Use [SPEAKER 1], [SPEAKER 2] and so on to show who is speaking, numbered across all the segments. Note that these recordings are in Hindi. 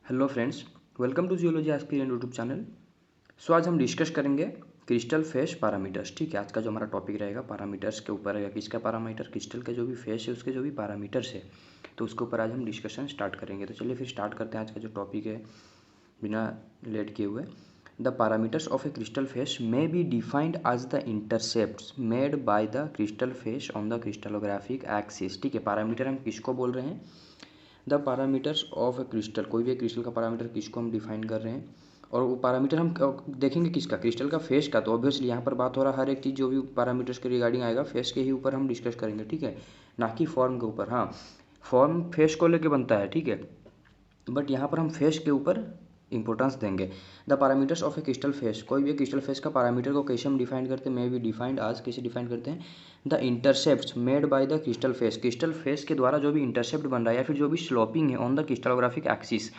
[SPEAKER 1] Hello friends, welcome to geology aspirant YouTube channel. So आज हम डिस्कस करेंगे क्रिस्टल फेस पैरामीटर्स। ठीक है, आज का जो हमारा टॉपिक रहेगा पैरामीटर्स के ऊपर रहेगा। किसका पैरामीटर? क्रिस्टल के जो भी फेस है उसके जो भी पैरामीटर्स है, तो उसके ऊपर आज हम डिस्कशन स्टार्ट करेंगे। तो चलिए फिर स्टार्ट करते हैं आज का जो टॉपिक है बिना लेट किए हुए। The parameters of a crystal face may be defined as the intercepts made by the crystal face on the crystallographic axis. ठीक है, पैरामीटर हम किसको बोल रहे हैं? The parameters of a crystal. कोई भी क्रिस्टल का पैरामीटर किसको हम डिफाइन कर रहे हैं, और वो पैरामीटर हम देखेंगे किसका? क्रिस्टल का फेस का। तो ऑब्वियसली यहाँ पर बात हो रहा है हर एक चीज़ जो भी पैरामीटर्स के रिगार्डिंग आएगा फेस के ही ऊपर हम डिस्कस करेंगे। ठीक है, ना कि फॉर्म के ऊपर। हाँ, फॉर्म फेस को लेके बनता है, ठीक है, बट यहाँ पर हम फेस के ऊपर इंपॉर्टेंस देंगे। The parameters of a crystal face. कोई भी क्रिस्टल फेस का पैरामीटर को कैसे हम डिफाइन करते हैं? मे बी डिफाइंड आज। कैसे डिफाइन करते हैं? The intercept made by the crystal face. Crystal face के द्वारा जो भी इंटरसेप्ट बन रहा है या फिर जो भी स्लोपिंग है on the crystallographic axis.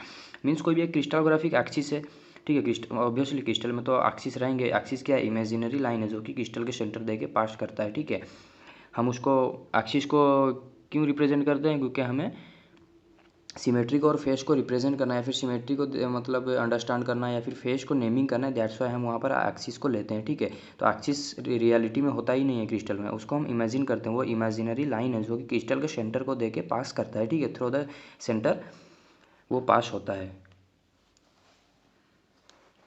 [SPEAKER 1] Means कोई भी एक क्रिस्टलोग्राफिक एक्सिस है, ठीक है। क्रिस्टल ऑब्वियसली क्रिस्टल में तो एक्सिस रहेंगे। एक्सिस क्या है? इमेजिनरी लाइन है जो कि क्रिस्टल के सेंटर दे के पास करता है, ठीक है। हम उसको एक्सिस को क्यों रिप्रेजेंट करते हैं? क्योंकि हमें सिमेट्री को और फेस को रिप्रेजेंट करना है, फिर सिमेट्री को मतलब अंडरस्टैंड करना है, या फिर फेस को नेमिंग करना है। दैट्स वाई हम वहाँ पर एक्सिस को लेते हैं, ठीक है। तो एक्सिस रियलिटी में होता ही नहीं है क्रिस्टल में, उसको हम इमेजिन करते हैं। वो इमेजिनरी लाइन है जो कि क्रिस्टल के सेंटर को दे के पास करता है, ठीक है। थ्रू द सेंटर वो पास होता है।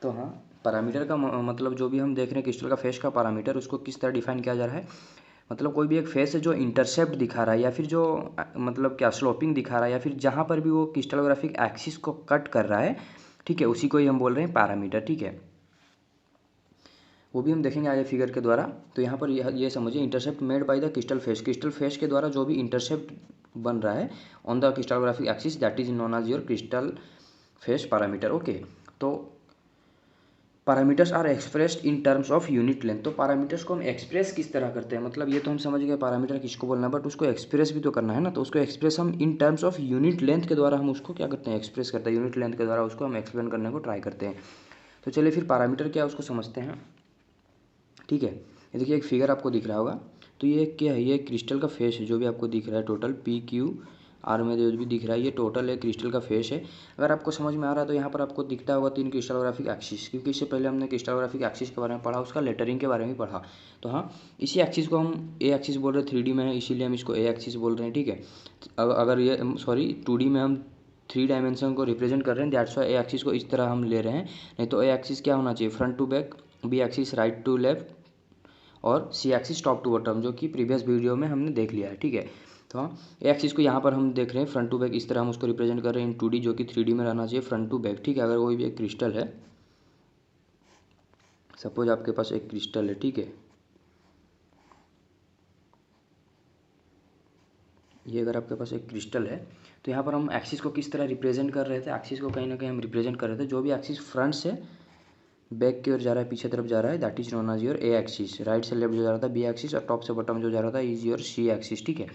[SPEAKER 1] तो हाँ, पैरामीटर का मतलब जो भी हम देख रहे हैं क्रिस्टल का फेस का पैरामीटर, उसको किस तरह डिफाइन किया जा रहा है? मतलब कोई भी एक फेस है जो इंटरसेप्ट दिखा रहा है, या फिर जो मतलब क्या स्लोपिंग दिखा रहा है, या फिर जहाँ पर भी वो क्रिस्टलोग्राफिक एक्सिस को कट कर रहा है, ठीक है, उसी को ही हम बोल रहे हैं पैरामीटर, ठीक है। वो भी हम देखेंगे आगे फिगर के द्वारा। तो यहाँ पर ये समझिए, intercept made by the crystal face. Crystal face के द्वारा जो भी इंटरसेप्ट बन रहा है on the crystallographic axis, that is known as your crystal face parameter. Okay, तो parameters are expressed in terms of unit length. तो पैरामीटर्स को हम एक्सप्रेस किस तरह करते हैं? मतलब ये तो हम समझ गए पैरामीटर किसको बोलना है, बट उसको एक्सप्रेस भी तो करना है ना। तो उसको एक्सप्रेस हम इन टर्म्स ऑफ यूनिट लेंथ के द्वारा हम उसको क्या करते हैं? एक्सप्रेस करते हैं। यूनिट लेंथ के द्वारा उसको हम एक्सप्लेन करने को ट्राई करते हैं। तो चलिए फिर पैरामीटर क्या है उसको समझते हैं, ठीक है। ये देखिए एक फिगर आपको दिख रहा होगा। तो ये क्या है? ये क्रिस्टल का फेस है जो भी आपको दिख रहा है, टोटल PQR में जो भी दिख रहा है, ये टोटल है क्रिस्टल का फेस है। अगर आपको समझ में आ रहा है तो यहाँ पर आपको दिखता होगा 3 क्रिस्टलोग्राफिक एक्सिस, क्योंकि इससे पहले हमने क्रिस्टलोग्राफिक एक्सिस के बारे में पढ़ा, उसका लेटरिंग के बारे में पढ़ा। तो हाँ, इसी एक्सिस को हम ए एक्सिस बोल रहे हैं, 3D में है इसीलिए हम इसको ए एक्सिस बोल रहे हैं, ठीक है। अगर ये सॉरी 2D में हम 3 डायमेंशन को रिप्रेजेंट कर रहे हैं, दैट्स वाई ए एक्सिस को इस तरह हम ले रहे हैं। नहीं तो ए एक्सिस क्या होना चाहिए? Front to back, B axis right to left, और C axis top to bottom, जो कि प्रीवियस वीडियो में हमने देख लिया है, ठीक है। तो हाँ, एक्सिस को यहाँ पर हम देख रहे हैं फ्रंट टू बैक, इस तरह हम उसको रिप्रेजेंट कर रहे हैं इन 2D, जो कि 3D में रहना चाहिए फ्रंट टू बैक, ठीक है। अगर कोई भी एक क्रिस्टल है, सपोज आपके पास एक क्रिस्टल है, ठीक है, ये अगर आपके पास एक क्रिस्टल है, तो यहाँ पर हम एक्सिस को किस तरह रिप्रेजेंट कर रहे थे? एक्सिस को कहीं ना कहीं हम रिप्रेजेंट कर रहे थे, जो भी एक्सिस फ्रंट से बैक की ओर जा रहा है, पीछे तरफ जा रहा है, that is known as your A axis. Right से लेफ्ट जो जा रहा था बी एक्सिस, और टॉप से बॉटम जो जा रहा था इज योर सी एक्सिस, ठीक है।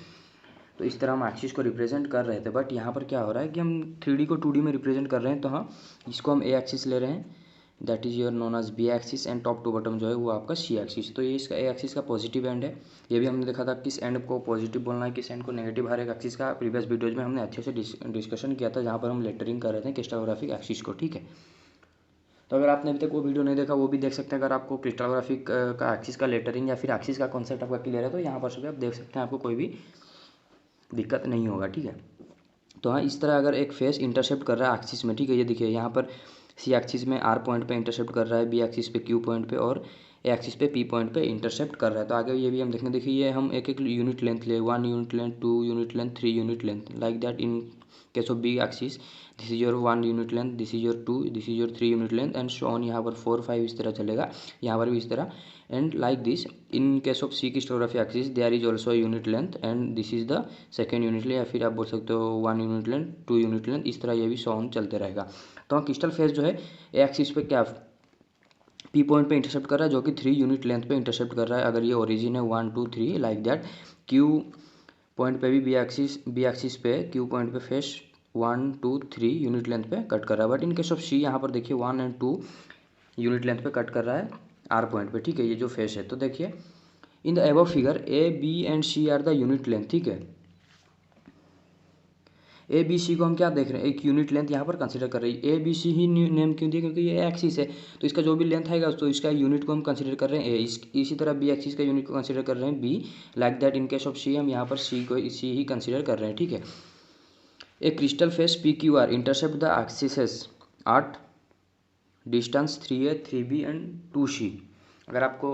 [SPEAKER 1] तो इस तरह हम एक्सिस को रिप्रेजेंट कर रहे थे, बट यहाँ पर क्या हो रहा है कि हम 3D को 2D में रिप्रेजेंट कर रहे हैं। तो हाँ, इसको हम ए एक्सिस ले रहे हैं, that is your known as B axis, and top to bottom जो है वो आपका सी एक्सिस। तो ये इसका ए एक्सिस का पॉजिटिव एंड है। ये भी हमने देखा था किस एंड को पॉजिटिव बोलना है, किस एंड को नेगेटिव, हर एक एक्सिस का प्रीवियस वीडियोज में हमने अच्छे से डिस्कशन किया था, जहाँ पर हम लेटरिंग कर रहे थे क्रिस्टलोग्राफिक एक्सिस को, ठीक है। तो अगर आपने अभी तक वो वीडियो नहीं देखा, वो भी देख सकते हैं। अगर आपको क्रिस्टलोग्राफिक का एक्सिस का लेटरिंग या फिर एक्सिस का कॉन्सेप्ट आपका क्लियर है, तो यहाँ पर से भी आप देख सकते हैं, आपको कोई भी दिक्कत नहीं होगा, ठीक है। तो हाँ, इस तरह अगर एक फेस इंटरसेप्ट कर रहा है एक्सिस में, ठीक है, ये देखिए यहाँ पर सी एक्सिस में आर पॉइंट पे इंटरसेप्ट कर रहा है, बी एक्सिस पे क्यू पॉइंट पे, और ए एक्सिस पे पी पॉइंट पे इंटरसेप्ट कर रहा है। तो आगे ये भी हम देखेंगे। देखिए ये हम एक एक यूनिट लेंथ ले, 1 unit length, 2 unit length, 3 unit length, like that in case of B axis this is your 1 unit length, this is your 2, this is your 3 unit length, and so on. यहाँ पर 4 5 इस तरह चलेगा, यहाँ पर भी इस तरह, and like this in case of C crystallography axis there is also unit length, and this is the second unit length, या फिर आप बोल सकते हो 1 यूनिट लेंथ, 2 यूनिट लेंथ, इस तरह ये भी सो ऑन चलते रहेगा। तो क्रिस्टल फेस जो है एक्सिस पे क्या पी पॉइंट पे इंटरसेप्ट कर रहा है, जो कि 3 यूनिट लेंथ पे इंटरसेप्ट कर रहा है। अगर ये ओरिजिन है 1 2 3 लाइक दैट, क्यू पॉइंट पे भी बी एक्सिस पे क्यू पॉइंट पे फेस 1 2 3 यूनिट लेंथ पे कट कर रहा है। बट इन केस ऑफ सी यहाँ पर देखिए 1 एंड 2 यूनिट लेंथ पे कट कर रहा है आर पॉइंट पे, ठीक है, ये जो फेस है। तो देखिए in the above figure A B and C are the unit length, ठीक है। ए बी सी को हम क्या देख रहे हैं, एक यूनिट लेंथ यहाँ पर कंसीडर कर रही है। A B C he name क्यों दिया, क्योंकि ये एक्सिस है, तो इसका जो भी लेंथ आएगा तो इसका यूनिट को हम कंसीडर कर रहे हैं ए। इसी तरह बी एक्सिस का यूनिट को कंसीडर कर रहे हैं B. Like that in case of C हम यहाँ पर सी को सी ही कंसीडर कर रहे हैं, ठीक है। A crystal face P Q R intercept the axes at distance 3a 3b and 2c। अगर आपको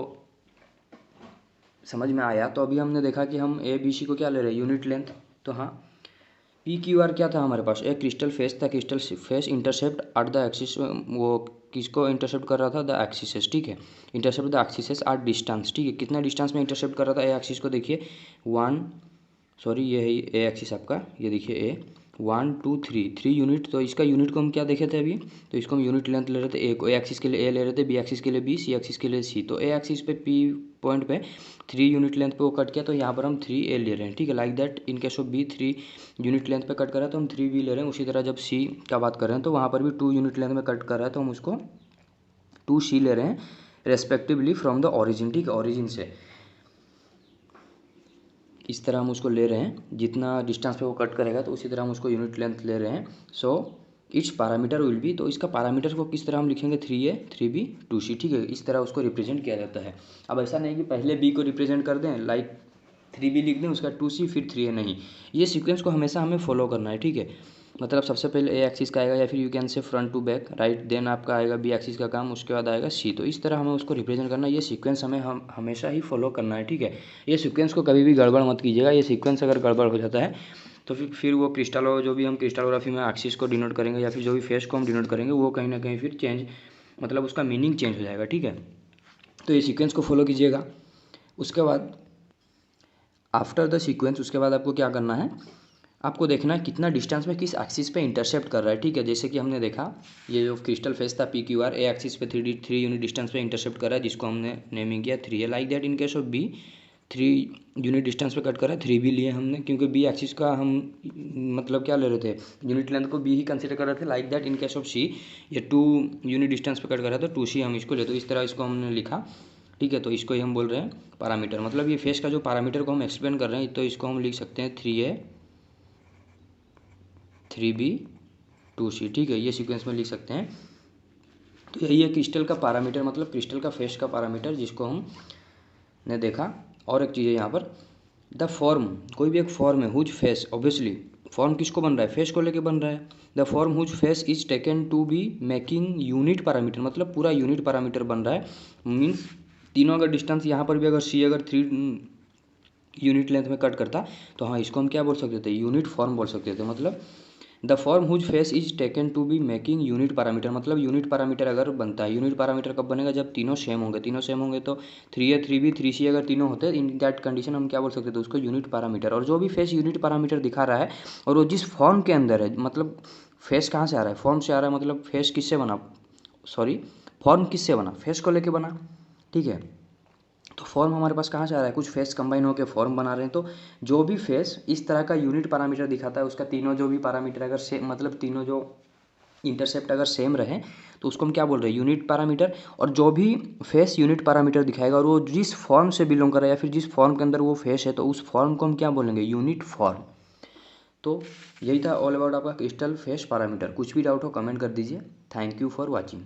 [SPEAKER 1] समझ में आया तो अभी हमने देखा कि हम ए बी सी को क्या ले रहे हैं, यूनिट लेंथ। तो हाँ, पी क्यू आर क्या था हमारे पास, एक क्रिस्टल फेस था, crystal face intercept at the axis, वो किसको इंटरसेप्ट कर रहा था, द एक्सिसेस, ठीक है। Intercept the axes at distance, ठीक है। कितना डिस्टेंस में इंटरसेप्ट कर रहा था ए एक्सिस को, देखिए ये है ए एक्सिस आपका, ये देखिए ए 1 2 3 यूनिट। तो इसका यूनिट को हम क्या देखे थे अभी, तो इसको हम यूनिट लेंथ ले रहे थे, ए को ए एक्सिस के लिए ए ले रहे थे, बी एक्सिस के लिए बी, सी एक्सिस के लिए सी। तो ए एक्सिस पे पी पॉइंट पे 3 यूनिट लेंथ पे वो कट किया, तो यहाँ पर हम 3a ले रहे हैं, ठीक है। Like that in case of B 3 unit length पे कट कर रहा है तो हम 3b ले रहे हैं। उसी तरह जब सी का बात कर रहे हैं तो वहाँ पर भी 2 यूनिट लेंथ में कट कर रहा है तो हम उसको 2c ले रहे हैं रेस्पेक्टिवली फ्रॉम द ऑरिजिन, ठीक है, ऑरिजिन से। इस तरह हम उसको ले रहे हैं, जितना डिस्टेंस पे वो कट करेगा तो उसी तरह हम उसको यूनिट लेंथ ले रहे हैं। So it's parameter will be, तो इसका पैरामीटर को किस तरह हम लिखेंगे, 3a 3b 2c, ठीक है। इस तरह उसको रिप्रेजेंट किया जाता है। अब ऐसा नहीं कि पहले b को रिप्रेजेंट कर दें, लाइक 3b लिख दें, उसका 2c फिर 3a, नहीं, ये सीक्वेंस को हमेशा हमें फॉलो करना है, ठीक है। मतलब सबसे पहले ए एक्सिस का आएगा, या फिर you can say front to back, right, then आपका आएगा बी एक्सिस का काम, उसके बाद आएगा सी। तो इस तरह हमें उसको रिप्रेजेंट करना है, ये सीक्वेंस हमें हमेशा ही फॉलो करना है, ठीक है। ये सीक्वेंस को कभी भी गड़बड़ मत कीजिएगा, ये सीक्वेंस अगर गड़बड़ हो जाता है तो फिर वो क्रिस्टल, जो भी हम क्रिस्टलोग्राफी में एक्सिस को डिनोट करेंगे या फिर जो भी फेस को हम डिनोट करेंगे वो कहीं ना कहीं फिर चेंज, मतलब उसका मीनिंग चेंज हो जाएगा, ठीक है। तो ये सीक्वेंस को फॉलो कीजिएगा। उसके बाद आफ्टर द सीक्वेंस, उसके बाद आपको क्या करना है, आपको देखना है कितना डिस्टेंस में किस एक्सिस पे इंटरसेप्ट कर रहा है, ठीक है। जैसे कि हमने देखा ये जो क्रिस्टल फेस था P Q are, A axis पे 3 यूनिट डिस्टेंस पे इंटरसेप्ट कर रहा है, जिसको हमने नेमिंग किया 3a। Like that in case of B 3 unit distance पे कट कर रहा है, 3b लिए हमने, क्योंकि बी एक्सिस का हम मतलब क्या ले रहे थे, यूनिट लेंथ को बी ही कंसिडर कर रहे थे। Like that in case of C ये 2 यूनिट डिस्टेंस पे कट कर रहा है तो 2c हम इसको ले, तो इस तरह इसको हमने लिखा, ठीक है। तो इसको ही हम बोल रहे हैं पैरामीटर, मतलब ये फेस का जो पैरामीटर को हम एक्सप्लेन कर रहे हैं, तो इसको हम लिख सकते हैं 3a 3b 2c, ठीक है। ये सीक्वेंस में लिख सकते हैं। तो यही है क्रिस्टल का पैरामीटर, मतलब क्रिस्टल का फेस का पैरामीटर, जिसको हम ने देखा। और एक चीज़ है यहाँ पर, द फॉर्म, कोई भी एक फॉर्म है हुज फेस, ऑब्वियसली फॉर्म किसको बन रहा है, फेस को लेके बन रहा है। The form whose face is taken to be making unit parameter, मतलब पूरा यूनिट पैरामीटर बन रहा है। मीन्स तीनों अगर डिस्टेंस यहाँ पर भी अगर सी अगर 3 यूनिट लेंथ में कट करता तो हाँ, इसको हम क्या बोल सकते थे, यूनिट फॉर्म बोल सकते थे। मतलब the form whose face is taken to be making unit parameter, मतलब यूनिट पैरामीटर अगर बनता है, यूनिट पैरामीटर कब बनेगा, जब तीनों सेम होंगे। तीनों सेम होंगे तो 3a 3b 3c अगर तीनों होते हैं, इन दैट कंडीशन हम क्या बोल सकते थे, उसको यूनिट पैरामीटर। और जो भी फेस यूनिट पैरामीटर दिखा रहा है और वो जिस फॉर्म के अंदर है, मतलब फेस कहाँ से आ रहा है, फॉर्म से आ रहा है, मतलब फेस किससे बना, सॉरी फॉर्म किससे बना, फेस को लेके बना, ठीक है। तो फॉर्म हमारे पास कहाँ से आ रहा है, कुछ फेस कंबाइन होकर फॉर्म बना रहे हैं। तो जो भी फेस इस तरह का यूनिट पैरामीटर दिखाता है, उसका तीनों जो भी पैरामीटर अगर सेम, मतलब तीनों जो इंटरसेप्ट अगर सेम रहे तो उसको हम क्या बोल रहे हैं, यूनिट पैरामीटर। और जो भी फेस यूनिट पैरामीटर दिखाएगा और वो जिस फॉर्म से बिलोंग कर रहा है या फिर जिस फॉर्म के अंदर वो फेस है, तो उस फॉर्म को हम क्या बोलेंगे, यूनिट फॉर्म। तो यही था ऑल अबाउट आपका क्रिस्टल फेस पैरामीटर। कुछ भी डाउट हो कमेंट कर दीजिए। Thank you for watching.